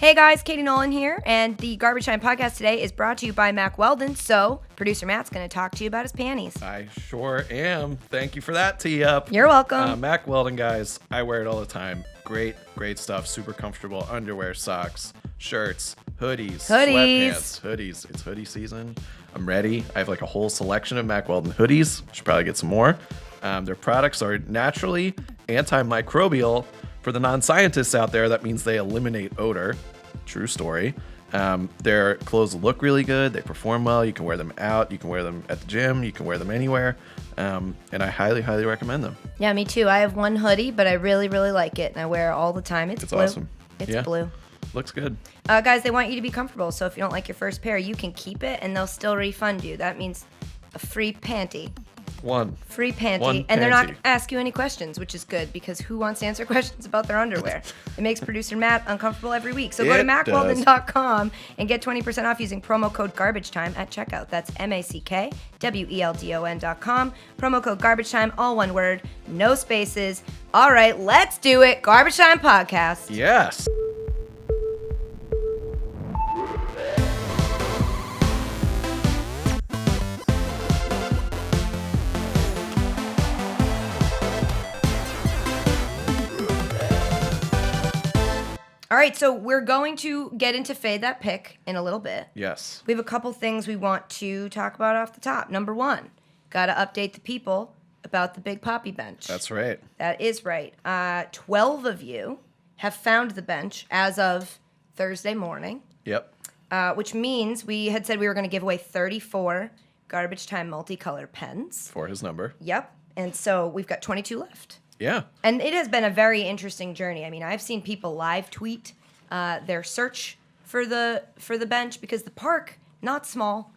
Hey guys, Katie Nolan here, and the Garbage Time podcast today is brought to you by Mac Weldon. So, producer Matt's going to talk to you about his panties. I sure am. Thank you for that tee-up. You're welcome. Mac Weldon, guys. I wear it all the time. Great stuff. Super comfortable. Underwear, socks, shirts, hoodies, sweatpants, hoodies. It's hoodie season. I'm ready. I have like a whole selection of Mac Weldon hoodies. Should probably get some more. Their products are naturally antimicrobial. For the non-scientists out there, that means they eliminate odor. True story. Their clothes look really good. They perform well. You can wear them out. You can wear them at the gym. You can wear them anywhere. And I highly, highly recommend them. Yeah, me too. I have one hoodie, but I really, really like it, and I wear it all the time. It's blue. Awesome. It's blue. Looks good. Guys, they want you to be comfortable, so if you don't like your first pair, you can keep it, and they'll still refund you. That means a free panty. Free panty. And they're not going to ask you any questions, which is good, because who wants to answer questions about their underwear? It makes producer Matt uncomfortable every week. So go to MacWeldon.com and get 20% off using promo code GARBAGETIME at checkout. That's MacWeldon.com. Promo code GARBAGETIME, all one word, no spaces. All right, let's do it. Garbage Time Podcast. Yes. All right, so we're going to get into Fade That Pick in a little bit. Yes. We have a couple things we want to talk about off the top. Number one, got to update the people about the Big Papi bench. That's right. That is right. 12 of you have found the bench as of Thursday morning. Yep. Which means we had said we were going to give away 34 Garbage Time multicolor pens. For his number. Yep. And so we've got 22 left. Yeah. And it has been a very interesting journey. I mean, I've seen people live tweet their search for the bench because the park, not small.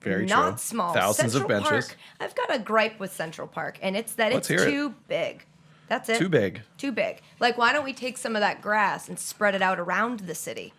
Very not true. Small. Thousands Central of benches. Park, I've got a gripe with Central Park, and it's that it's too big. That's it. Too big. Too big. Like, why don't we take some of that grass and spread it out around the city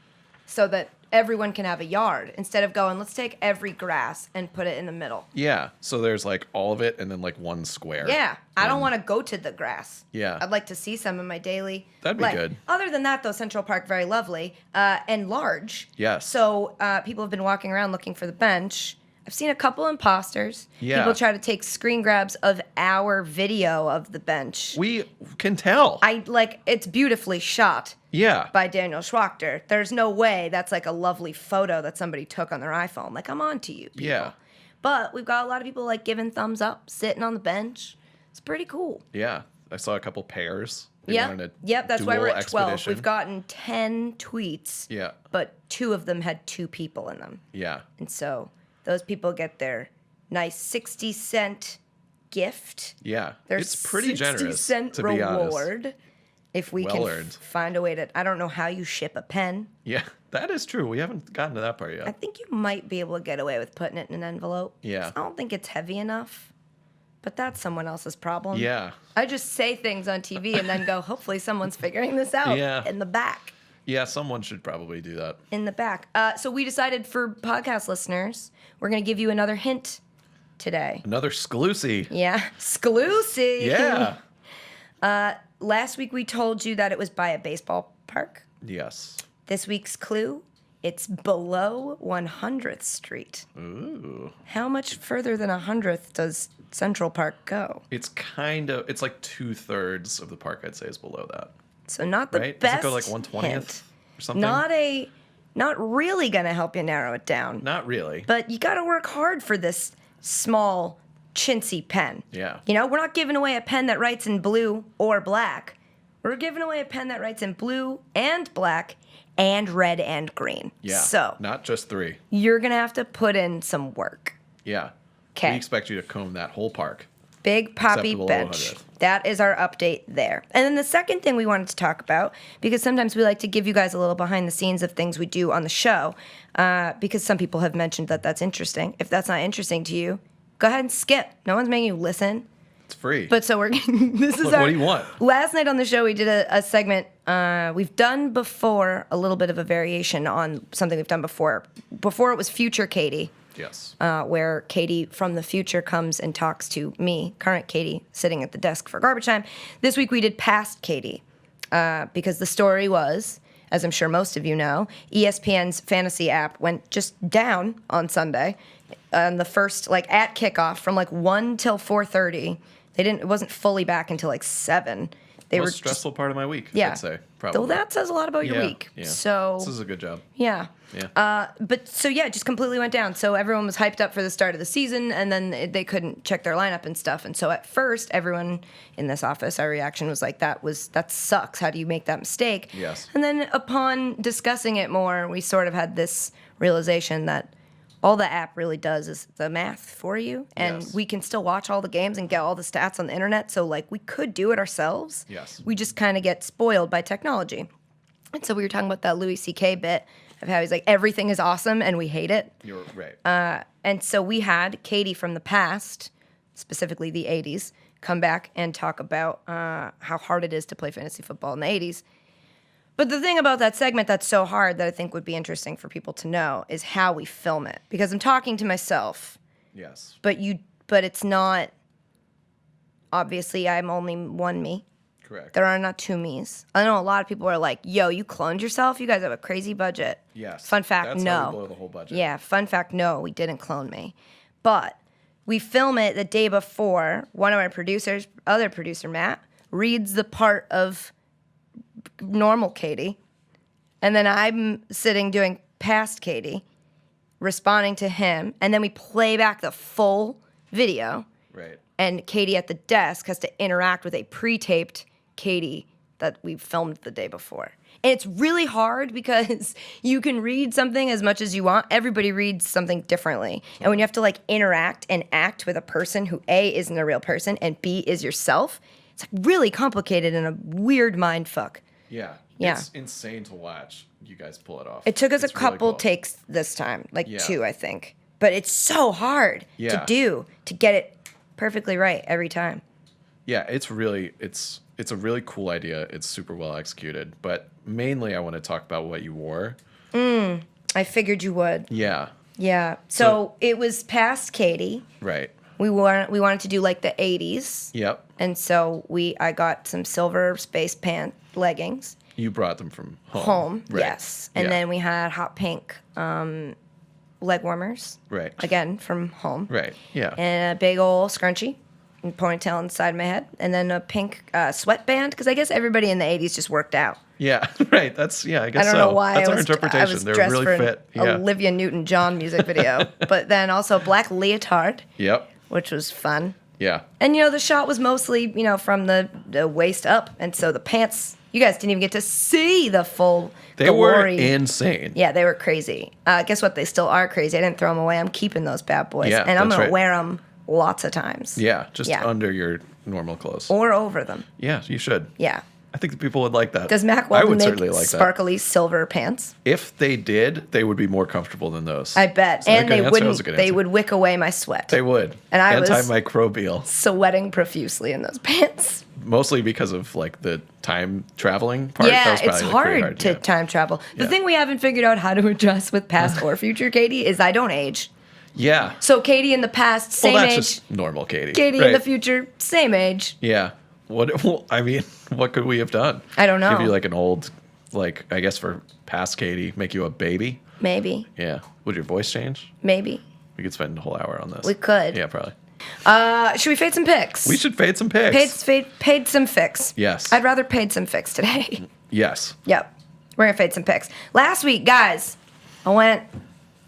so that everyone can have a yard instead of going, let's take every grass and put it in the middle. Yeah. So there's like all of it and then like one square. Yeah. I don't want to go to the grass. Yeah. I'd like to see some in my daily That'd be life. good. Other than that, though, Central Park, very lovely and large. Yes. So people have been walking around looking for the bench. I've seen a couple imposters. Yeah. People try to take screen grabs of our video of the bench. We can tell. It's beautifully shot. Yeah. By Daniel Schwachter. There's no way that's like a lovely photo that somebody took on their iPhone. Like, I'm on to you, people. Yeah. But we've got a lot of people like giving thumbs up, sitting on the bench. It's pretty cool. Yeah. I saw a couple pairs. Yep, that's why we're at 12. We've gotten 10 tweets. Yeah. But 2 of them had 2 people in them. Yeah. And so those people get their nice 60-cent gift. Yeah. Their it's pretty generous, 60-cent to be honest. reward. If we well can earned. Find a way to, I don't know how you ship a pen. Yeah, that is true. We haven't gotten to that part yet. I think you might be able to get away with putting it in an envelope. Yeah. I don't think it's heavy enough, but that's someone else's problem. Yeah. I just say things on TV and then go, hopefully someone's figuring this out in the back. Yeah, someone should probably do that. In the back. So we decided for podcast listeners, we're going to give you another hint today. Another sclusy. Yeah, sclusy. Yeah. Last week we told you that it was by a baseball park. Yes. This week's clue, it's below 100th Street. Ooh. How much further than 100th does Central Park go? It's like 2/3 of the park, I'd say, is below that. So not the right? best Does it go like 1/20th hint. or something? Not really going to help you narrow it down. Not really. But you got to work hard for this small, chintzy pen. Yeah. You know, we're not giving away a pen that writes in blue or black. We're giving away a pen that writes in blue and black and red and green. Yeah. So not just 3. you're going to have to put in some work. Yeah. Okay. We expect you to comb that whole park. Big Papi bench. That is our update there. And then the second thing we wanted to talk about, because sometimes we like to give you guys a little behind the scenes of things we do on the show, because some people have mentioned that that's interesting. If that's not interesting to you, go ahead and skip. No one's making you listen. It's free. But so we're this is what do you want? Last night on the show we did a segment we've done before, a little bit of a variation on something we've done before. Before it was Future Katie. Yes. Where Katie from the future comes and talks to me, current Katie, sitting at the desk for Garbage Time. This week we did Past Katie, because the story was as I'm sure most of you know, ESPN's fantasy app went just down on Sunday. On the first, like at kickoff from like 1 till 4:30. It wasn't fully back until like 7. They Most were stressful part of my week, yeah. I'd say. Probably. Well, that says a lot about your week. Yeah. So this is a good job. Yeah. But so yeah, it just completely went down. So everyone was hyped up for the start of the season, and then they couldn't check their lineup and stuff. And so at first, everyone in this office, our reaction was like, that sucks. How do you make that mistake? Yes. And then upon discussing it more, we sort of had this realization that all the app really does is the math for you, and we can still watch all the games and get all the stats on the internet. So like we could do it ourselves. Yes. We just kind of get spoiled by technology. And so we were talking about that Louis C.K. bit of how he's like, everything is awesome and we hate it. You're right. And so we had Katie from the past, specifically the 80s, come back and talk about how hard it is to play fantasy football in the 80s. But the thing about that segment that's so hard that I think would be interesting for people to know is how we film it. Because I'm talking to myself. Yes. But it's not, obviously I'm only one me. Correct. There are not two me's. I know a lot of people are like, yo, you cloned yourself? You guys have a crazy budget. Yes. Fun fact, that's no. How we blow the whole budget. Yeah, fun fact, no, we didn't clone me. But we film it the day before. One of our producers, other producer, Matt, reads the part of normal Katie, and then I'm sitting doing past Katie, responding to him, and then we play back the full video. Right. And Katie at the desk has to interact with a pre-taped Katie that we filmed the day before. And it's really hard because you can read something as much as you want. Everybody reads something differently. And when you have to like interact and act with a person who A, isn't a real person, and B, is yourself, it's like really complicated and a weird mind fuck. Yeah. Yeah. It's insane to watch you guys pull it off. It took us it's a couple really cool. takes this time, like 2, I think. But it's so hard to do, to get it perfectly right every time. Yeah, it's a really cool idea. It's super well executed. But mainly I want to talk about what you wore. I figured you would. Yeah. Yeah. So it was past Katie. Right. We wanted to do like the 80s. Yep. And so I got some silver space pant leggings. You brought them from home. Right. Yes. And then we had hot pink leg warmers. Right. Again, from home. Right. Yeah. And a big old scrunchie and ponytail on the side of my head. And then a pink sweatband, because I guess everybody in the 80s just worked out. Yeah, right. I guess so. I don't know why. That's our interpretation. I was They're dressed really for fit. an Olivia Newton-John music video. But then also a black leotard. Yep. Which was fun. Yeah. And, the shot was mostly, from the waist up. And so the pants, you guys didn't even get to see the full glory. They were insane. Yeah, they were crazy. Guess what? They still are crazy. I didn't throw them away. I'm keeping those bad boys. Yeah, and I'm going right. to wear them lots of times. Yeah, just under your normal clothes. Or over them. Yeah, you should. Yeah. I think the people would like that. Does Mac Weldon make sparkly silver pants? If they did, they would be more comfortable than those. I bet. So and they would wick away my sweat. They would. And I was antimicrobial. Sweating profusely in those pants. Mostly because of like the time traveling part. Yeah, that was it's hard to time travel. The thing we haven't figured out how to adjust with past or future Katie is I don't age. Yeah. So Katie in the past, same age. Just normal Katie. Katie in the future, same age. Yeah. What could we have done? I don't know. Give you like an old, I guess for past Katie, make you a baby? Maybe. Yeah. Would your voice change? Maybe. We could spend a whole hour on this. We could. Yeah, probably. Should we fade some picks? We should fade some picks. Paid some fix. Yes. I'd rather paid some fix today. Yes. Yep. We're going to fade some picks. Last week, guys, I went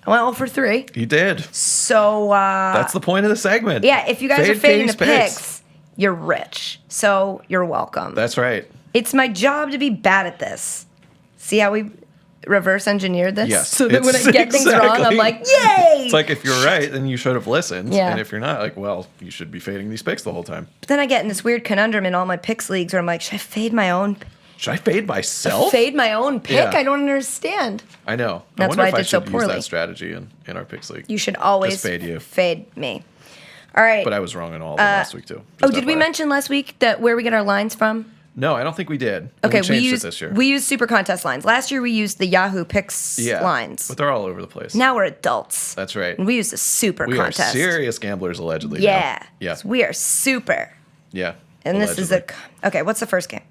0 for 3. You did. So that's the point of the segment. Yeah, if you guys are fading Katie's the picks, you're rich. So you're welcome. That's right. It's my job to be bad at this. See how we reverse engineered this? Yes. So that when I get things wrong, I'm like, yay! It's like if you're right, then you should have listened. Yeah. And if you're not, you should be fading these picks the whole time. But then I get in this weird conundrum in all my picks leagues where I'm like, should I fade my own? Should I fade myself? Fade my own pick? Yeah. I don't understand. I know. That's wonder why if I did so should poorly. Use that strategy in our picks league. You should always just fade you. Fade me. All right. But I was wrong on all of them last week too. Did we mention last week that where we get our lines from? No, I don't think we did. Okay, we changed it this year. We used Super Contest lines. Last year we used the Yahoo Picks lines. But they're all over the place. Now we're adults. That's right. And we use the Super Contest. We are serious gamblers allegedly. Yeah. Now. Yeah. So we are super. Yeah. And allegedly. this is okay, what's the first game?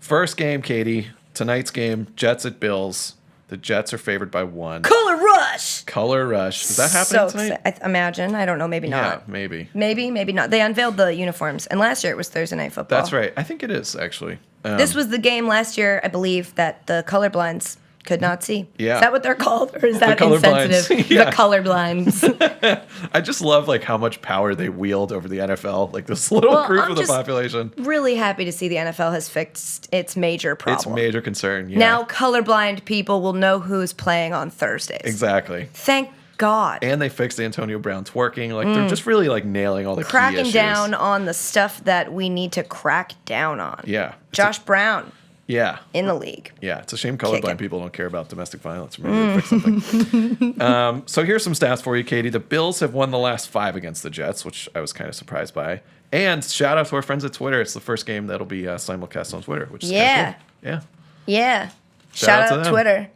First game, Katie. tonight's game, Jets at Bills. The Jets are favored by 1. Color Rush! Color Rush. Is that happening tonight? I imagine. I don't know. Maybe not. Yeah, maybe. Maybe not. They unveiled the uniforms, and last year it was Thursday Night Football. That's right. I think it is, actually. This was the game last year, I believe, that the colorblinds could not see. Yeah. Is that what they're called? Or is that insensitive? Yeah. The colorblinds. I just love like how much power they wield over the NFL. Like this little group of the population. Really happy to see the NFL has fixed its major problem. It's a major concern. Yeah. Now colorblind people will know who's playing on Thursdays. Exactly. Thank God. And they fixed Antonio Brown twerking. Like they're just really like nailing all the key cracking issues. down on the stuff that we need to crack down on. Yeah. Josh Brown. Yeah. In the league. Yeah, it's a shame colorblind people don't care about domestic violence. Maybe fix something. So here's some stats for you, Katie. The Bills have won the last 5 against the Jets, which I was kind of surprised by. And shout out to our friends at Twitter. It's the first game that'll be simulcast on Twitter, which is kind of cool. Yeah. Yeah. Shout out to Twitter.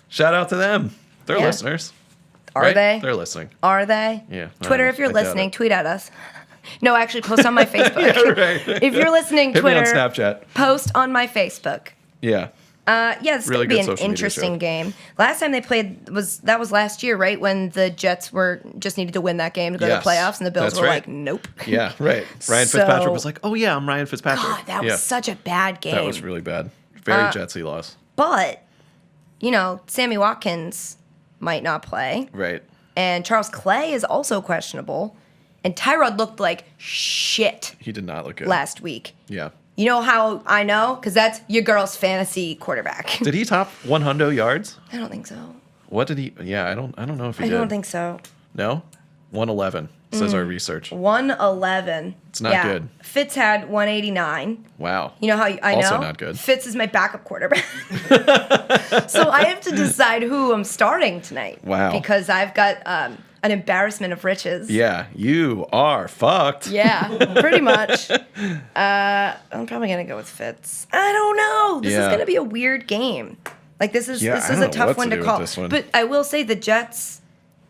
Shout out to them. They're listeners. Are they? They're listening. Are they? Yeah. Twitter, if you're listening, tweet at us. No, actually, post on my Facebook. Yeah, right. If you're listening, Hit Twitter, me on Snapchat. Post on my Facebook. Yeah. This really could be an interesting game. Last time they played was last year, right? When the Jets just needed to win that game to go to the playoffs, and the Bills were like, nope. Yeah, right. Ryan Fitzpatrick was like, oh yeah, I'm Ryan Fitzpatrick. God, that was such a bad game. That was really bad. Very Jetsy loss. But, Sammy Watkins might not play. Right. And Charles Clay is also questionable. And Tyrod looked like shit. He did not look good last week. Yeah. You know how I know? Because that's your girl's fantasy quarterback. Did he top 100 yards? I don't think so. What did he? Yeah, I don't know if he did. I don't think so. No? 111 says our research. 111. It's not good. Fitz had 189. Wow. You know how I know? Also not good. Fitz is my backup quarterback. So I have to decide who I'm starting tonight. Wow. Because I've got an embarrassment of riches. Yeah, you are fucked. Yeah, pretty much. I'm probably going to go with Fitz. I don't know. This is going to be a weird game. Like, this is a tough one to call. But I will say the Jets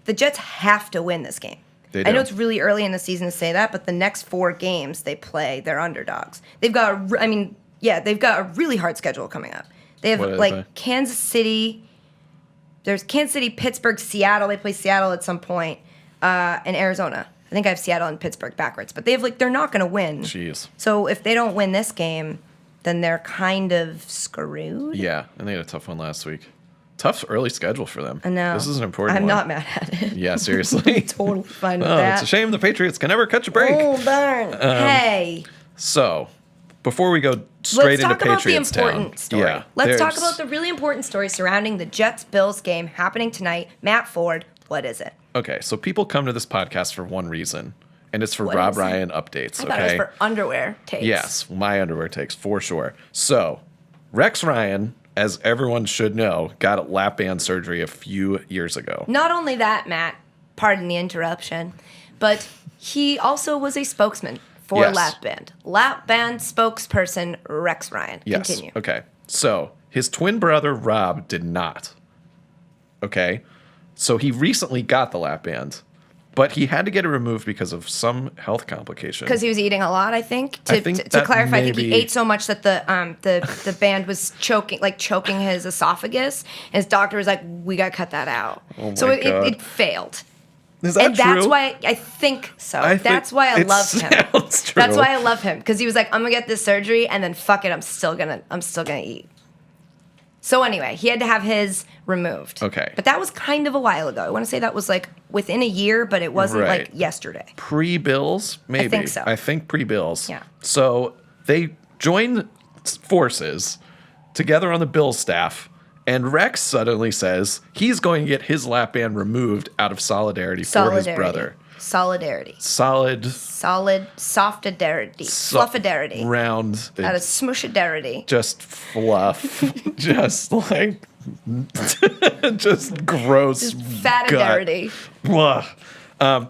have to win this game. I know it's really early in the season to say that, but the next 4 games they play, they're underdogs. They've got a really hard schedule coming up. They have Kansas City. There's Kansas City, Pittsburgh, Seattle. They play Seattle at some point, and Arizona. I think I have Seattle and Pittsburgh backwards, but they're not going to win. Jeez. So if they don't win this game, then they're kind of screwed. Yeah, and they had a tough one last week. Tough early schedule for them. I know. This is an important one. I'm not mad at it. Yeah, seriously. Totally fine with that. It's a shame the Patriots can never catch a break. Oh, darn. Hey. So, before we go straight into Patriots Let's talk about the important story. Yeah, let's talk about the really important story surrounding the Jets-Bills game happening tonight. Matt Ford, what is it? Okay, so people come to this podcast for one reason, and it's for Rob Ryan updates, I thought it was for underwear takes. Yes, my underwear takes, for sure. So, Rex Ryan, as everyone should know, got a lap band surgery a few years ago. Not only that, Matt, pardon the interruption, but he also was a spokesman for Lap Band. Lap Band spokesperson Rex Ryan. Yes. Continue. Okay. So his twin brother Rob did not. Okay. So he recently got the lap band, but he had to get it removed because of some health complication. Because he was eating a lot, I think. To clarify, I think he ate so much that the band was choking his esophagus. And his doctor was like, "We got to cut that out." Oh my so God. It failed. Is that and true? That's why I think so. That's why I love him. True. That's why I love him, because he was like, "I'm gonna get this surgery, and then fuck it, I'm still gonna eat." So anyway, he had to have his removed. Okay. But that was kind of a while ago. I want to say that was like within a year, but it wasn't like yesterday. Pre-Bills, maybe. I think so. I think pre-Bills. Yeah. So they joined forces together on the Bills staff, and Rex suddenly says he's going to get his lap band removed out of solidarity for his brother. Solidarity. Solid. Softadarity. Fluffadarity. Round. Out of smushadarity. Just fluff. Just like, just gross. Just fattadarity.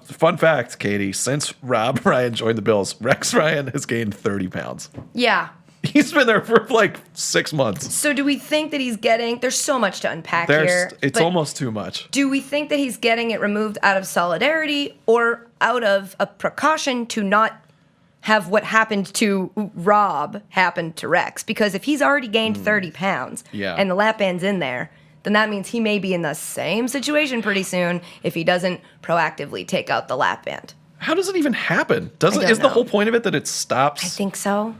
Fun fact, Katie, since Rob Ryan joined the Bills, Rex Ryan has gained 30 pounds. Yeah. He's been there for like 6 months. So do we think that he's getting... There's so much to unpack here. It's almost too much. Do we think that he's getting it removed out of solidarity or out of a precaution to not have what happened to Rob happen to Rex. Because if he's already gained 30 pounds and the lap band's in there, then that means he may be in the same situation pretty soon if he doesn't proactively take out the lap band. How does it even happen? Is the whole point of it that it stops? I think so.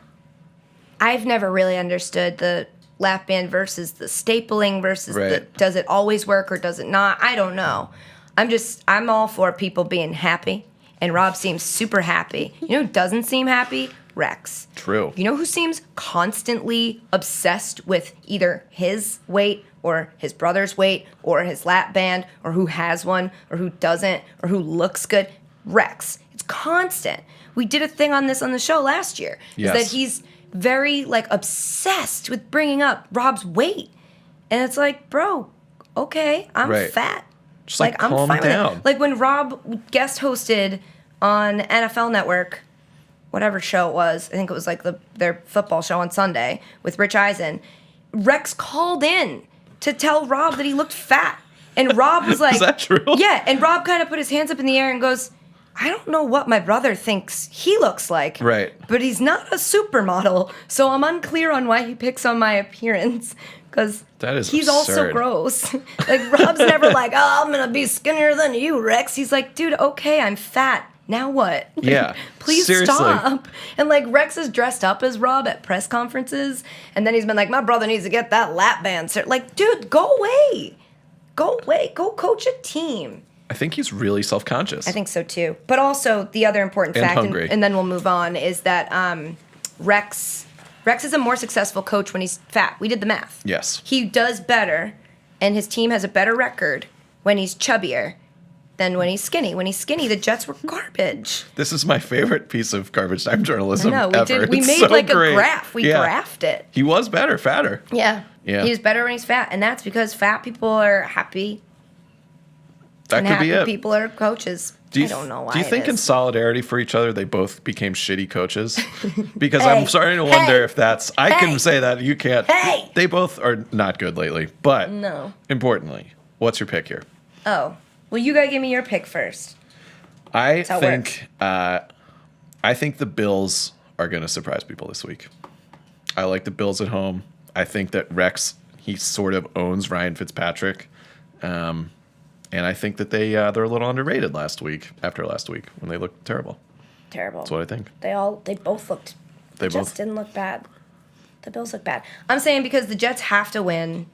I've never really understood the lap band versus the stapling versus does it always work or does it not? I don't know. I'm all for people being happy, and Rob seems super happy. You know who doesn't seem happy? Rex. True. You know who seems constantly obsessed with either his weight or his brother's weight or his lap band or who has one or who doesn't or who looks good? Rex. It's constant. We did a thing on this on the show last year. Yes. Is that he's very, obsessed with bringing up Rob's weight. And it's like, bro, okay, I'm fat. Just I'm calm fine down. With it. When Rob guest hosted on NFL Network, whatever show it was, I think it was their football show on Sunday with Rich Eisen, Rex called in to tell Rob that he looked fat. And Rob was like... Is that true? Yeah, and Rob kind of put his hands up in the air and goes, I don't know what my brother thinks he looks like. Right. But he's not a supermodel, so I'm unclear on why he picks on my appearance. Because he's absurd. Also gross. Rob's never like, oh, I'm going to be skinnier than you, Rex. He's like, dude, okay, I'm fat. Now what? Yeah. Please seriously. Stop. And Rex is dressed up as Rob at press conferences. And then he's been like, my brother needs to get that lap band. Dude, go away. Go away. Go coach a team. I think he's really self-conscious. I think so too. But also the other important fact, and then we'll move on, is that Rex is a more successful coach when he's fat. We did the math. Yes. He does better, and his team has a better record when he's chubbier than when he's skinny. When he's skinny, the Jets were garbage. This is my favorite piece of garbage time journalism ever. We made a graph. We graphed it. He was fatter. Yeah. He was better when he's fat, and that's because fat people are happy. That could be it. People are coaches. I don't know why. Do you think in solidarity for each other they both became shitty coaches? Because I'm starting to wonder if that's... I can say that. You can't. They both are not good lately. But importantly, what's your pick here? Oh. Well, you got to give me your pick first. I think the Bills are going to surprise people this week. I like the Bills at home. I think that Rex, he sort of owns Ryan Fitzpatrick. And I think that they're a little underrated after last week when they looked terrible. Terrible. That's what I think. They both looked. The Jets didn't look bad. The Bills look bad. I'm saying because the Jets have to win.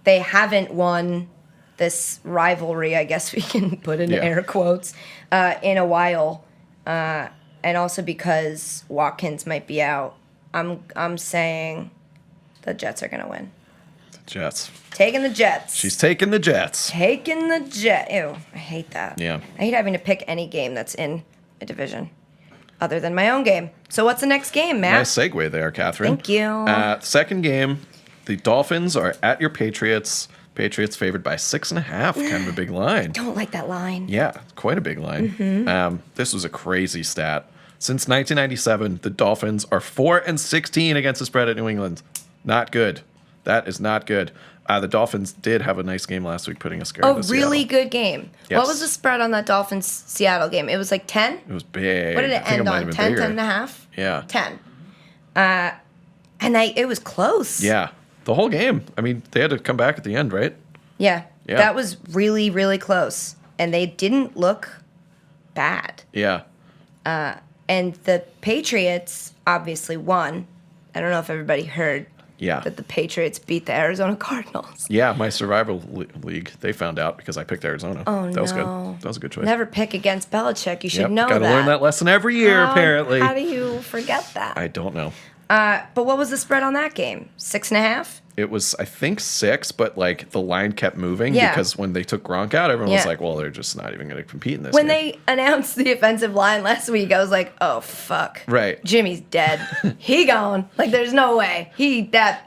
They haven't won this rivalry, I guess we can put in air quotes, in a while. And also because Watkins might be out. I'm saying the Jets are going to win. Jets. Taking the Jets. She's taking the Jets. Taking the Jets. Ew, I hate that. Yeah. I hate having to pick any game that's in a division other than my own game. So what's the next game, Matt? Nice segue there, Catherine. Thank you. Second game, the Dolphins are at your Patriots. Patriots favored by 6.5. Kind of a big line. Don't like that line. Yeah, quite a big line. Mm-hmm. This was a crazy stat. Since 1997, the Dolphins are 4-16 against the spread at New England. Not good. That is not good. The Dolphins did have a nice game last week, putting a scare into Seattle. Really good game. Yes. What was the spread on that Dolphins-Seattle game? It was 10? It was big. What did it end on? 10, 10.5? Yeah. 10. And it was close. Yeah. The whole game. I mean, they had to come back at the end, right? Yeah. That was really, really close. And they didn't look bad. Yeah. And the Patriots obviously won. I don't know if everybody heard. Yeah. That the Patriots beat the Arizona Cardinals. Yeah, my survival league, they found out because I picked Arizona. Oh, that was good. That was a good choice. Never pick against Belichick. You should know that. Got to learn that lesson every year, apparently. How do you forget that? I don't know. But what was the spread on that game? 6.5? It was, I think, 6, but the line kept moving because when they took Gronk out, everyone was like, well, they're just not even going to compete in this When game. they announced the offensive line last week, I was like, oh, fuck. Right. Jimmy's dead. He gone. There's no way.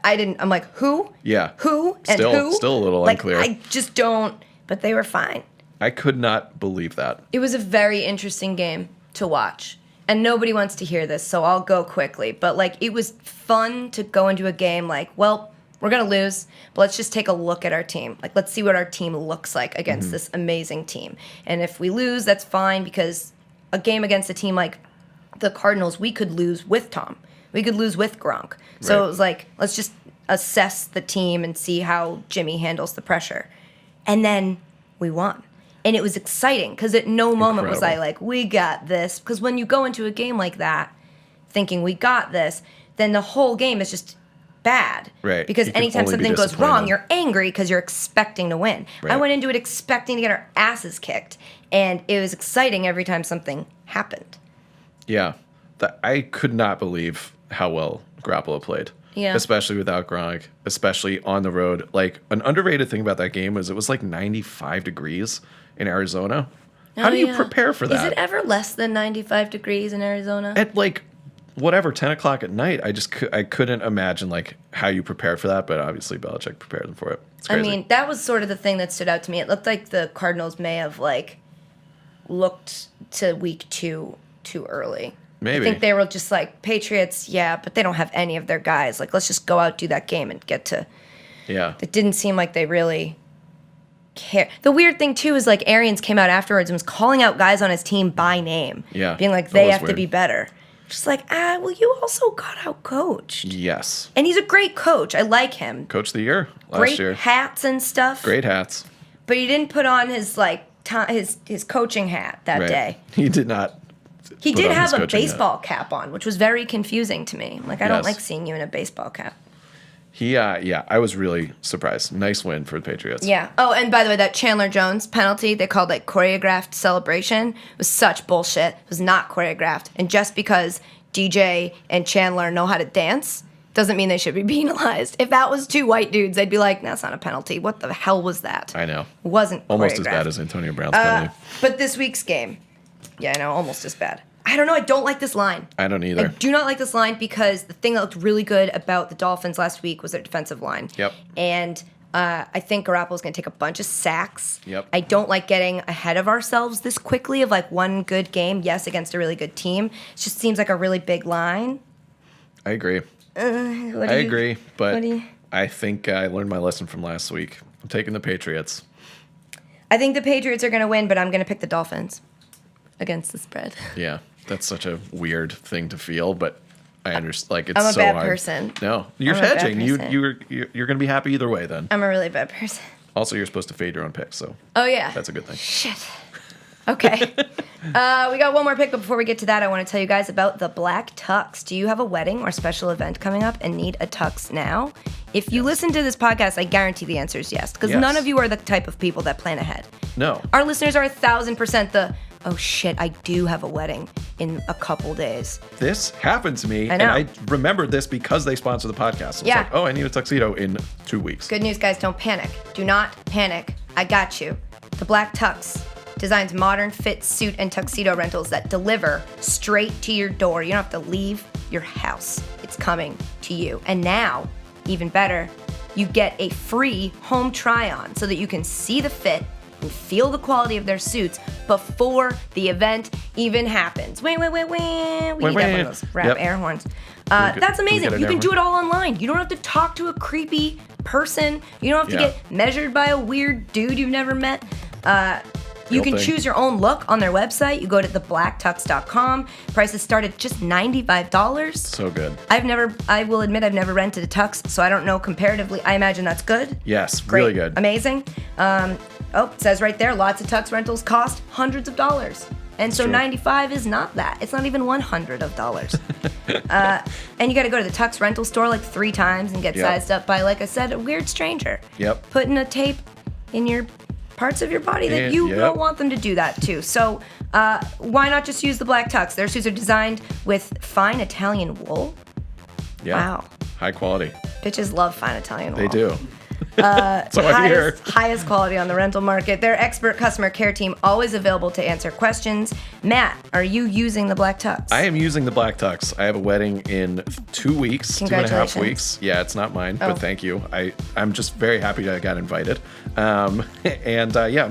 I'm like, who? Yeah. Who? And who? Still a little unclear. I just don't, but they were fine. I could not believe that. It was a very interesting game to watch. And nobody wants to hear this, so I'll go quickly. But, it was fun to go into a game well, we're going to lose, but let's just take a look at our team. Let's see what our team looks like against this amazing team. And if we lose, that's fine because a game against a team like the Cardinals, we could lose with Tom. We could lose with Gronk. So It was like, let's just assess the team and see how Jimmy handles the pressure. And then we won. And it was exciting because at no moment was I like, we got this. Because when you go into a game like that thinking we got this, then the whole game is just bad. Right. Because anytime something goes wrong, you're angry because you're expecting to win. Right. I went into it expecting to get our asses kicked. And it was exciting every time something happened. Yeah. I could not believe how well Garoppolo played. Yeah. Especially without Gronk, especially on the road. Like, an underrated thing about that game was it was like 95 degrees in Arizona. How do you prepare for that? Is it ever less than 95 degrees in Arizona? At like, whatever, 10 o'clock at night. I couldn't imagine like how you prepared for that, but obviously Belichick prepared them for it. It's crazy. I mean, that was sort of the thing that stood out to me. It looked like the Cardinals may have like looked to week 2 too early. Maybe. I think they were just like, Patriots, yeah, but they don't have any of their guys. Like, let's just go out, do that game, and get to... Yeah. It didn't seem like they really care. The weird thing, too, is like Arians came out afterwards and was calling out guys on his team by name. Yeah. Being like, they have to be better. Just like, well, you also got out coached. Yes. And he's a great coach. I like him. Coach of the year last year. Great hats and stuff. Great hats. But he didn't put on his like his coaching hat that day. He did not. He did have a baseball cap on, which was very confusing to me. Like, I don't like seeing you in a baseball cap. I was really surprised. Nice win for the Patriots. Yeah. Oh, and by the way, that Chandler Jones penalty they called like choreographed celebration was such bullshit. It was not choreographed. And just because DJ and Chandler know how to dance doesn't mean they should be penalized. If that was 2 white dudes, I'd be like, that's not a penalty. What the hell was that? I know. It wasn't almost as bad as Antonio Brown's penalty. But this week's game, yeah, I know, almost as bad. I don't know. I don't like this line. I don't either. I do not like this line because the thing that looked really good about the Dolphins last week was their defensive line. Yep. And I think Garoppolo's going to take a bunch of sacks. Yep. I don't like getting ahead of ourselves this quickly of like one good game, yes, against a really good team. It just seems like a really big line. I agree. I agree, but I think I learned my lesson from last week. I'm taking the Patriots. I think the Patriots are going to win, but I'm going to pick the Dolphins against the spread. Yeah. That's such a weird thing to feel, but I understand. Like, it's I'm so a bad hard. person. No, you're hedging. You're going to be happy either way. Then I'm a really bad person. Also, you're supposed to fade your own picks, so that's a good thing. Shit. Okay. We got one more pick, but before we get to that, I want to tell you guys about the Black Tux. Do you have a wedding or special event coming up and need a tux now? If you listen to this podcast, I guarantee the answer is yes, because none of you are the type of people that plan ahead. No. Our listeners are 1,000% the, oh shit, I do have a wedding in a couple days. This happened to me, I know. and I remembered this because they sponsor the podcast. So it's like, oh, I need a tuxedo in 2 weeks. Good news, guys, don't panic. Do not panic. I got you. The Black Tux designs modern fit suit and tuxedo rentals that deliver straight to your door. You don't have to leave your house. It's coming to you. And now, even better, you get a free home try-on so that you can see the fit and feel the quality of their suits before the event even happens. Wait. We need that one of those rap air horns. That's amazing. You can do it all online. You don't have to talk to a creepy person. You don't have to get measured by a weird dude you've never met. You can choose your own look on their website. You go to theblacktux.com. Prices start at just $95. So good. I will admit I've never rented a tux, so I don't know comparatively. I imagine that's good. Yes, Great. Really good. Amazing. It says right there, lots of tux rentals cost hundreds of dollars. And so 95 is not that. It's not even $100. And you got to go to the tux rental store like 3 times and get sized up by, like I said, a weird stranger. Yep. Putting a tape in your parts of your body that you don't want them to do that too. So why not just use the Black Tux? Their suits are designed with fine Italian wool. Yeah. Wow. High quality. Bitches love fine Italian wool. They do. So I hear. Highest quality on the rental market. Their expert customer care team always available to answer questions. Matt, are you using the Black Tux? I am using the Black Tux. I have a wedding in 2 weeks, 2.5 weeks. Yeah, it's not mine, but thank you. I'm just very happy that I got invited. I'm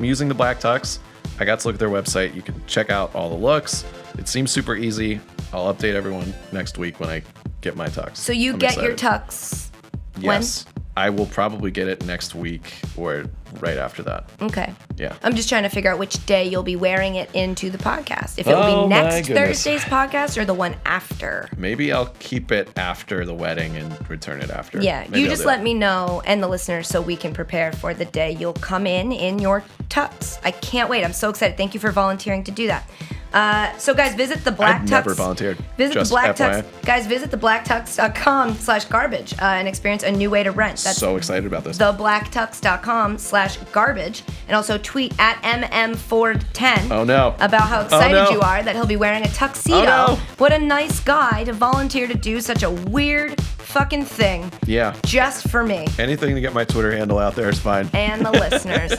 using the Black Tux. I got to look at their website. You can check out all the looks. It seems super easy. I'll update everyone next week when I get my tux. So you get your tux when? Yes. I will probably get it next week or right after that. Okay. Yeah. I'm just trying to figure out which day you'll be wearing it into the podcast. If it'll be next Thursday's podcast or the one after. Maybe I'll keep it after the wedding and return it after. Yeah. You just let me know and the listeners so we can prepare for the day you'll come in your tux. I can't wait. I'm so excited. Thank you for volunteering to do that. So guys, visit the Black Tux. I've never volunteered. Visit the Black Tux. Guys, visit thebblacktux.com/garbage and experience a new way to rent. That's so excited about this. Thebblacktux.com/garbage, and also tweet at mmford10. Oh no! About how excited you are that he'll be wearing a tuxedo. Oh no! What a nice guy to volunteer to do such a weird fucking thing. Yeah. Just for me. Anything to get my Twitter handle out there is fine. And the listeners.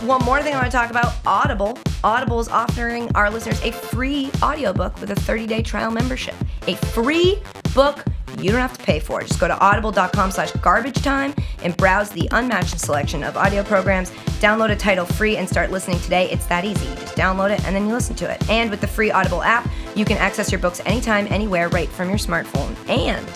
One more thing I want to talk about, Audible. Audible is offering our listeners a free audiobook with a 30-day trial membership. A free book you don't have to pay for. Just go to audible.com/garbagetime and browse the unmatched selection of audio programs. Download a title free and start listening today. It's that easy. You just download it and then you listen to it. And with the free Audible app, you can access your books anytime, anywhere, right from your smartphone. And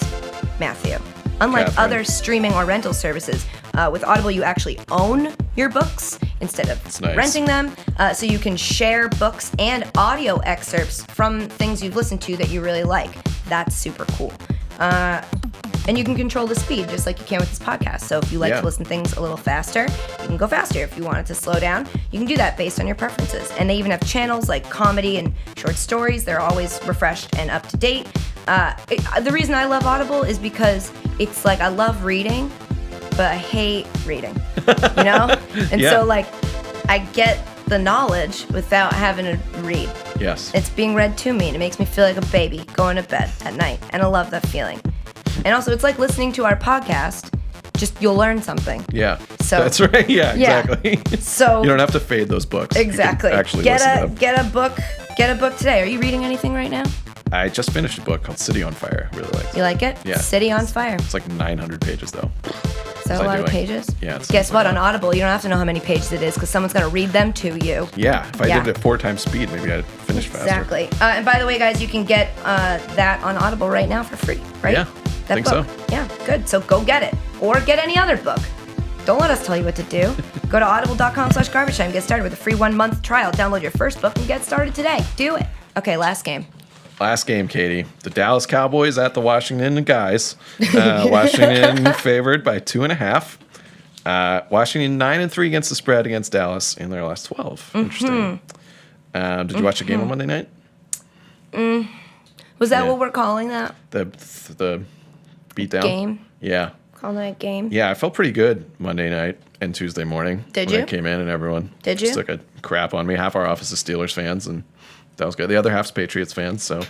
Matthew, unlike other streaming or rental services, with Audible you actually own your books instead of renting them. So you can share books and audio excerpts from things you've listened to that you really like. That's super cool. And you can control the speed just like you can with this podcast. So if you like to listen to things a little faster, you can go faster. If you want it to slow down, you can do that based on your preferences. And they even have channels like comedy and short stories. They're always refreshed and up to date. The reason I love Audible is because it's like I love reading, but I hate reading, you know? And so like I get the knowledge without having to read. Yes. It's being read to me and it makes me feel like a baby going to bed at night. And I love that feeling. And also it's like listening to our podcast, just you'll learn something. Yeah. So that's right. Yeah, exactly. So you don't have to fade those books. Exactly. Actually get a book today. Are you reading anything right now? I just finished a book called City on Fire. I really liked it. You like it? Yeah. City on Fire. It's like 900 pages though. Is that a lot of pages? Yeah. Guess what? On Audible, you don't have to know how many pages it is because someone's going to read them to you. Yeah. If I did it at 4 times speed, maybe I'd finish faster. Exactly. And by the way, guys, you can get that on Audible right now for free, right? Yeah. That think book. so. Yeah, good. So go get it. Or get any other book. Don't let us tell you what to do. Go to audible.com/garbage time. Get started with a free 1-month trial. Download your first book and get started today. Do it. Okay, last game. Last game, Katie. The Dallas Cowboys at the Washington Guys. Washington favored by 2.5. Washington 9-3 against the spread against Dallas in their last 12. Interesting. Did you watch the game on Monday night? Was that what we're calling that? The beatdown game. Yeah. Calling that game. Yeah, I felt pretty good Monday night and Tuesday morning. Did when you? I came in and everyone just took a crap on me. Half our office is Steelers fans, and that was good. The other half's Patriots fans, so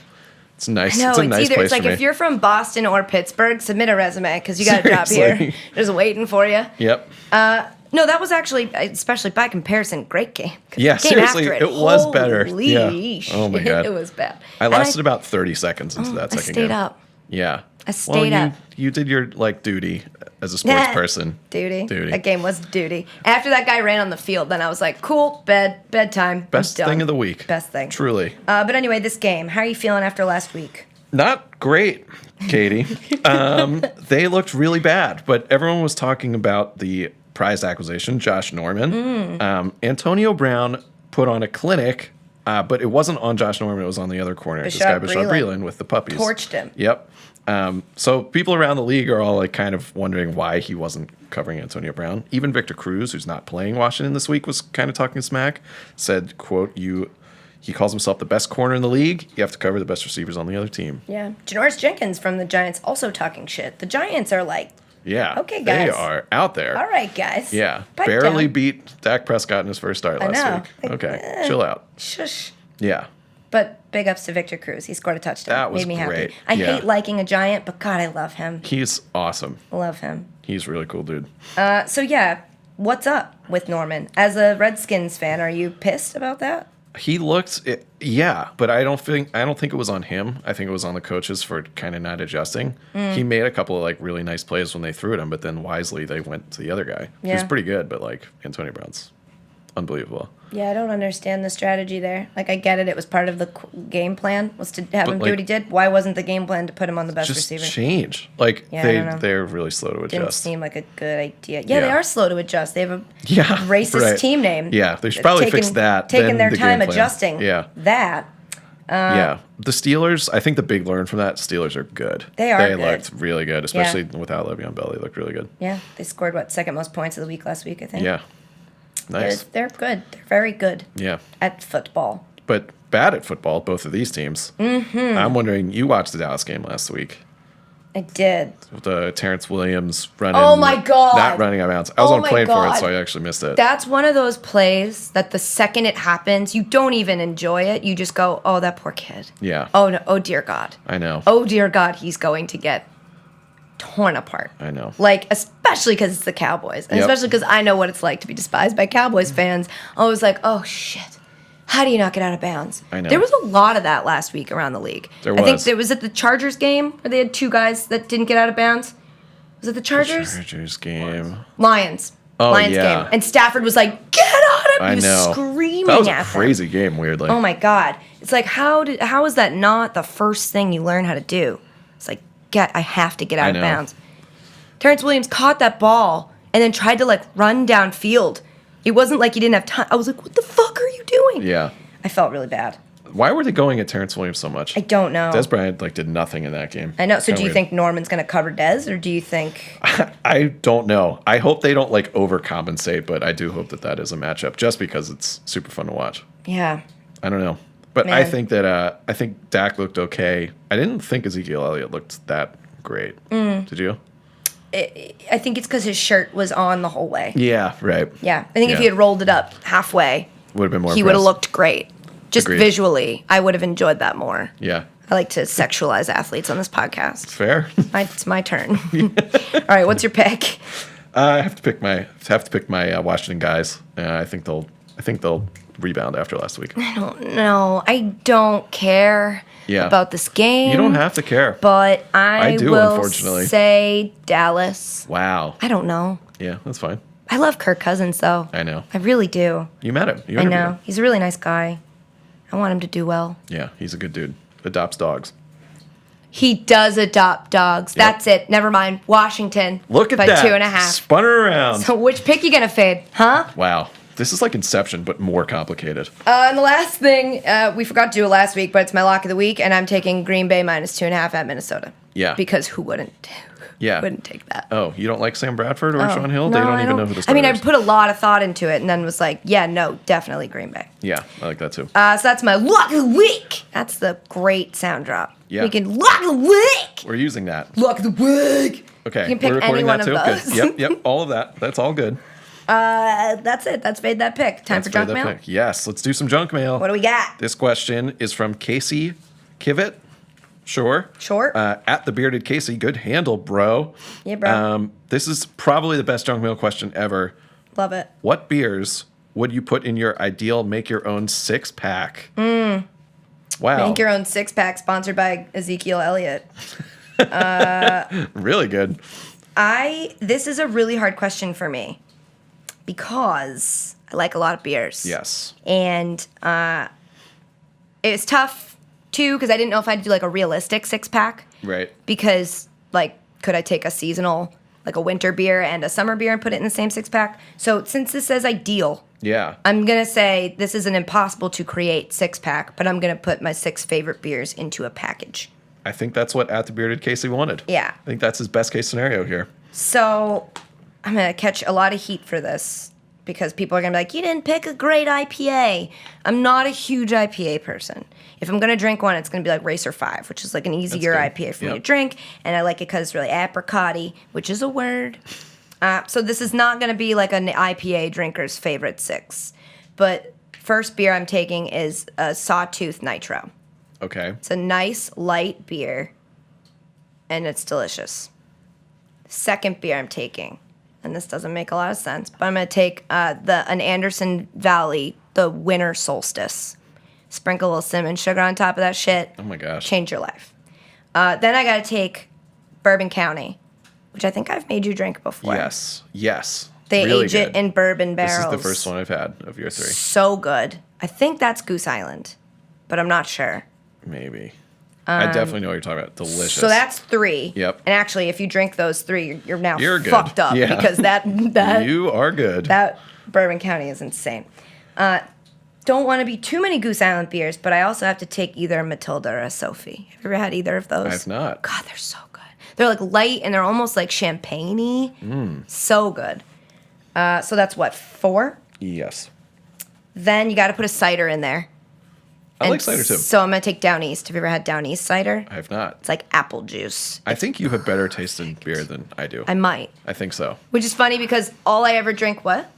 it's nice. No, it's a nice place it's like for me. if you're from Boston or Pittsburgh, submit a resume because you got a job here. Just waiting for you. Yep. No, that was actually, especially by comparison, great game. Yeah, seriously, it was better. Yeah. Oh my God. It was bad. I lasted about 30 seconds into that second game. I stayed up. Yeah. I stayed up. You did your duty as a sports person. Duty. That game was duty. After that guy ran on the field, then I was like, cool, bedtime. Best thing of the week. Best thing. Truly. But anyway, this game, how are you feeling after last week? Not great, Katie. They looked really bad, but everyone was talking about the prized acquisition, Josh Norman. Antonio Brown put on a clinic, but it wasn't on Josh Norman. It was on the other corner. This guy, Bashaud Breeland, with the puppies. Torched him. Yep. So people around the league are all like kind of wondering why he wasn't covering Antonio Brown. Even Victor Cruz, who's not playing Washington this week, was kind of talking smack. Said, quote, he calls himself the best corner in the league. You have to cover the best receivers on the other team. Yeah. Janoris Jenkins from the Giants also talking shit. The Giants are like, yeah. Okay, guys. They are out there. All right, guys. Yeah. Pipe Barely down. beat Dak Prescott in his first start last week. Okay. Chill out. Shush. Yeah. But big ups to Victor Cruz. He scored a touchdown. That was Made me great. happy. I hate liking a Giant, but God, I love him. He's awesome. Love him. He's a really cool dude. So yeah, what's up with Norman? As a Redskins fan, are you pissed about that? He looked, but I don't think it was on him. I think it was on the coaches for kind of not adjusting. He made a couple of really nice plays when they threw at him, but then wisely they went to the other guy. Yeah. He was pretty good, but Antonio Brown's unbelievable. Yeah, I don't understand the strategy there. Like, I get it. It was part of the game plan was to have him do what he did. Why wasn't the game plan to put him on the best receiver? Just change. Like, they're really slow to adjust. Didn't seem like a good idea. Yeah, they are slow to adjust. They have a racist team name. Yeah, they should probably fix that. Taking their time adjusting that. The Steelers, I think the big learn from that, Steelers are good. They are good. They looked really good, especially without Le'Veon Bell. They looked really good. Yeah, they scored, second most points of the week last week, I think. Yeah. Nice. They're good. They're very good. Yeah. At football. But bad at football, both of these teams. Mm-hmm. I'm wondering, you watched the Dallas game last week. I did. The Terrence Williams running. Oh, my God. Not running out of bounds. I was on a plane for it, so I actually missed it. That's one of those plays that the second it happens, you don't even enjoy it. You just go, oh, that poor kid. Yeah. Oh, no. Oh, dear God. I know. Oh, dear God, he's going to get torn apart. I know. Like, especially because it's the Cowboys. And especially because I know what it's like to be despised by Cowboys fans. I was like, oh, shit. How do you not get out of bounds? I know. There was a lot of that last week around the league. I think it was at the Chargers game where they had two guys that didn't get out of bounds. Was it the Chargers? The Chargers game. Lions. Oh, Lions game. And Stafford was like, get out of I He know. was screaming that was at a crazy them. game, weirdly. Oh, my God. It's like, how is that not the first thing you learn how to do? It's like, I have to get out of bounds. Terrence Williams caught that ball and then tried to, run downfield. It wasn't like he didn't have time. I was like, what the fuck are you doing? Yeah. I felt really bad. Why were they going at Terrence Williams so much? I don't know. Des Bryant did nothing in that game. I know. So do you think Norman's going to cover Des, or do you think... I don't know. I hope they don't, overcompensate, but I do hope that is a matchup, just because it's super fun to watch. Yeah. I don't know. But I think that I think Dak looked okay. I didn't think Ezekiel Elliott looked that great. Did you? I think it's because his shirt was on the whole way. Yeah, right. Yeah. I think if he had rolled it up halfway, would have been more. He would have looked great. Just Agreed. Visually, I would have enjoyed that more. Yeah. I like to sexualize athletes on this podcast. Fair. It's my turn. All right, what's your pick? I have to pick my Washington guys. I think they'll rebound after last week. I don't know. I don't care about this game. You don't have to care. But I do, will unfortunately. say Dallas. Wow. I don't know. Yeah, that's fine. I love Kirk Cousins, though. I know. I really do. You met him. I know. He's a really nice guy. I want him to do well. Yeah, he's a good dude. Adopts dogs. He does adopt dogs. Yep. That's it. Never mind. Washington. Look at by that. 2.5. Spun her around. So which pick you gonna fade? Huh? Wow. This is like Inception, but more complicated. And the last thing, we forgot to do it last week, but it's my lock of the week, and I'm taking Green Bay minus 2.5 at Minnesota. Yeah. Because who wouldn't? Yeah. Wouldn't take that. Oh, you don't like Sam Bradford or Sean Hill? No, they don't even know who this is. I mean, I put a lot of thought into it and then was like, yeah, no, definitely Green Bay. Yeah, I like that too. So that's my lock of the week. That's the great sound drop. Yeah. We can lock of the week. We're using that. Lock of the week. Okay. You can pick any one of those. Good. Yep. All of that. That's all good. That's it. That's Fade That Pick. Time for junk mail? Pick. Yes, let's do some junk mail. What do we got? This question is from Casey Kivett. Sure. At the Bearded Casey. Good handle, bro. Yeah, bro. This is probably the best junk mail question ever. Love it. What beers would you put in your ideal make-your-own six-pack? Wow. Make your own six-pack, sponsored by Ezekiel Elliott. Really good. This is a really hard question for me because I like a lot of beers. Yes. And it's tough, too, because I didn't know if I'd do, a realistic six-pack. Right. Because, could I take a seasonal, a winter beer and a summer beer and put it in the same six-pack? So since this says ideal, I'm going to say this is an impossible to create six-pack, but I'm going to put my 6 favorite beers into a package. I think that's what At the Bearded Casey wanted. Yeah. I think that's his best case scenario here. So I'm going to catch a lot of heat for this because people are going to be like, you didn't pick a great IPA. I'm not a huge IPA person. If I'm going to drink one, it's going to be like Racer 5, which is an easier IPA for me to drink. And I like it because it's really apricot-y, which is a word. So this is not going to be like an IPA drinker's favorite 6. But first beer I'm taking is a Sawtooth Nitro. Okay. It's a nice, light beer, and it's delicious. Second beer I'm taking, and this doesn't make a lot of sense, but I'm going to take an Anderson Valley, the Winter Solstice. Sprinkle a little cinnamon sugar on top of that shit. Oh, my gosh. Change your life. Then I got to take Bourbon County, which I think I've made you drink before. Yes. They really age good. it in bourbon barrels. This is the first one I've had of your 3. So good. I think that's Goose Island, but I'm not sure. Maybe. I definitely know what you're talking about. Delicious. So that's 3. Yep. And actually, if you drink those 3, you're now You're good. fucked up because that you are good. That Bourbon County is insane. Don't want to be too many Goose Island beers, but I also have to take either a Matilda or a Sophie. Have you ever had either of those? I've not. God, they're so good. They're like light and they're almost like champagne-y. So good. So that's what, 4? Yes. Then you got to put a cider in there. I like cider too. So I'm going to take Down East. Have you ever had Down East cider? I have not. It's like apple juice. I think you have better taste in beer than I do. I might. I think so. Which is funny because all I ever drink, what?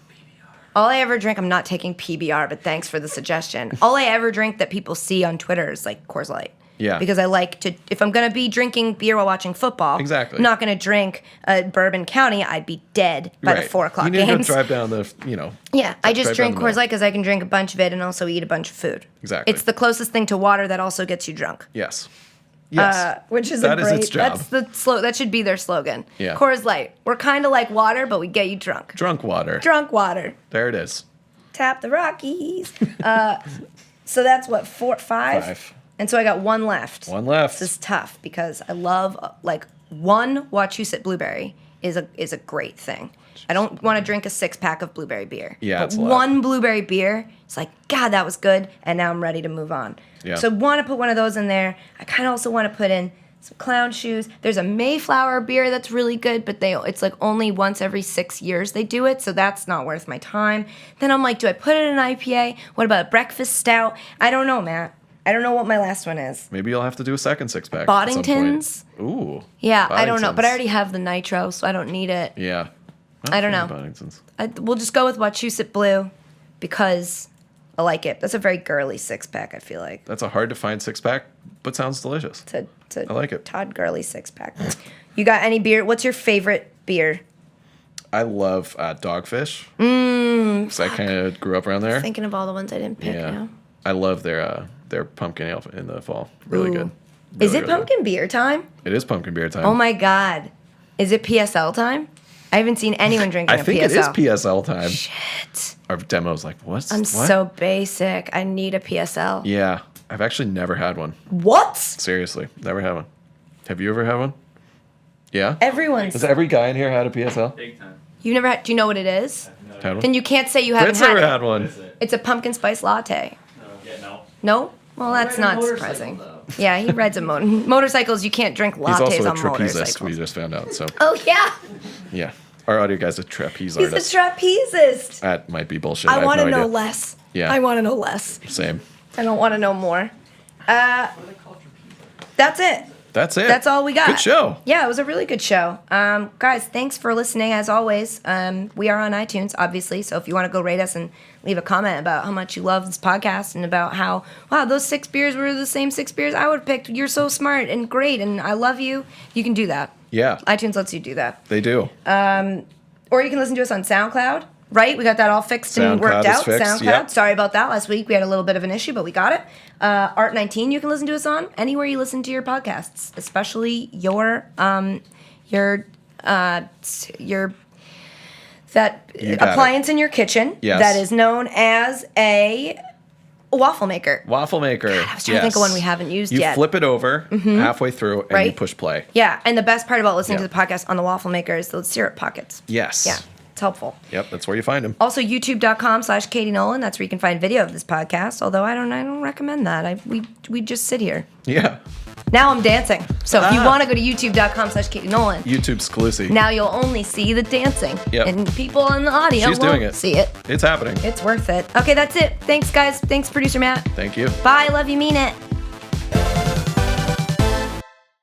All I ever drink, I'm not taking PBR, but thanks for the suggestion. All I ever drink that people see on Twitter is like Coors Light. Yeah. Because I like to, if I'm going to be drinking beer while watching football, exactly. I'm not going to drink Bourbon County. I'd be dead by the 4 o'clock games. You need to drive down the, Yeah, I just drink Coors Light because I can drink a bunch of it and also eat a bunch of food. Exactly. It's the closest thing to water that also gets you drunk. Yes. Yes. Which is that is its job. That's that should be their slogan. Yeah. Coors Light. We're kind of like water, but we get you drunk. Drunk water. Drunk water. There it is. Tap the Rockies. So that's what, 4, 5? 5. And so I got 1 left. 1 left. This is tough because I love, one Wachusett blueberry is a great thing. I don't want to drink a 6-pack of blueberry beer. Yeah, but it's a lot. 1 blueberry beer, it's like, God, that was good, and now I'm ready to move on. Yeah. So I want to put one of those in there. I kind of also want to put in some clown shoes. There's a Mayflower beer that's really good, but it's like only once every 6 years they do it, so that's not worth my time. Then I'm like, do I put it in an IPA? What about a breakfast stout? I don't know, Matt. I don't know what my last one is. Maybe you'll have to do a second 6-pack. Boddington's? Ooh. Yeah, I don't know, but I already have the nitro, so I don't need it. Yeah. I don't know. Boddington's. We'll just go with Wachusett Blue because I like it. That's a very girly 6-pack, I feel like. That's a hard to find 6-pack, but sounds delicious. I like it. Todd Gurley 6-pack. You got any beer? What's your favorite beer? I love Dogfish. Because I kind of grew up around there. Thinking of all the ones I didn't pick now. I love their pumpkin ale in the fall. Really good. Really, is it pumpkin beer time? It is pumpkin beer time. Oh my God. Is it PSL time? I haven't seen anyone drinking a PSL. I think it is PSL time. Shit. Our demo's like, what? So basic. I need a PSL. Yeah. I've actually never had one. What? Seriously. Never had one. Have you ever had one? Yeah? Has every guy in here had a PSL? Big time. You never had, do you know what it is? Had one? Then you can't say you haven't Brit's had never it. had one. It's a pumpkin spice latte. No. No? Well, that's not surprising. Yeah, he rides a motorcycles. You can't drink lattes He's also a on trapezist, motorcycles. we just found out. So Oh, yeah. yeah. Our audio guy's a trapeze He's artist. a trapezist. That might be bullshit. I want to have no know idea. less. Yeah. I want to know less. Same. I don't want to know more. That's it. That's it. That's all we got. Good show. Yeah, it was a really good show. Guys, thanks for listening as always. We are on iTunes, obviously, so if you want to go rate us and leave a comment about how much you love this podcast and about how, wow, those 6 beers were the same 6 beers I would have picked. You're so smart and great and I love you. You can do that. Yeah. iTunes lets you do that. They do. Or you can listen to us on SoundCloud, right? We got that all fixed and worked out. Fixed, SoundCloud. yep. Sorry about that. Last week we had a little bit of an issue, but we got it. Art19 you can listen to us on anywhere you listen to your podcasts, especially your appliance in your kitchen that is known as a waffle maker. Waffle maker. God, I was trying to think of one we haven't used yet. You flip it over halfway through and you push play. Yeah, and the best part about listening to the podcast on the waffle maker is those syrup pockets. Yes. Yeah, it's helpful. Yep, that's where you find them. Also, youtube.com/Katie Nolan. That's where you can find video of this podcast. Although I don't recommend that. We just sit here. Yeah. Now I'm dancing. So if you want to go to youtube.com/Katie Nolan, YouTube exclusive. now you'll only see the dancing. Yep. And people on the audio She's doing won't it. see it. It's happening. It's worth it. Okay, that's it. Thanks, guys. Thanks, producer Matt. Thank you. Bye. Love you. Mean it.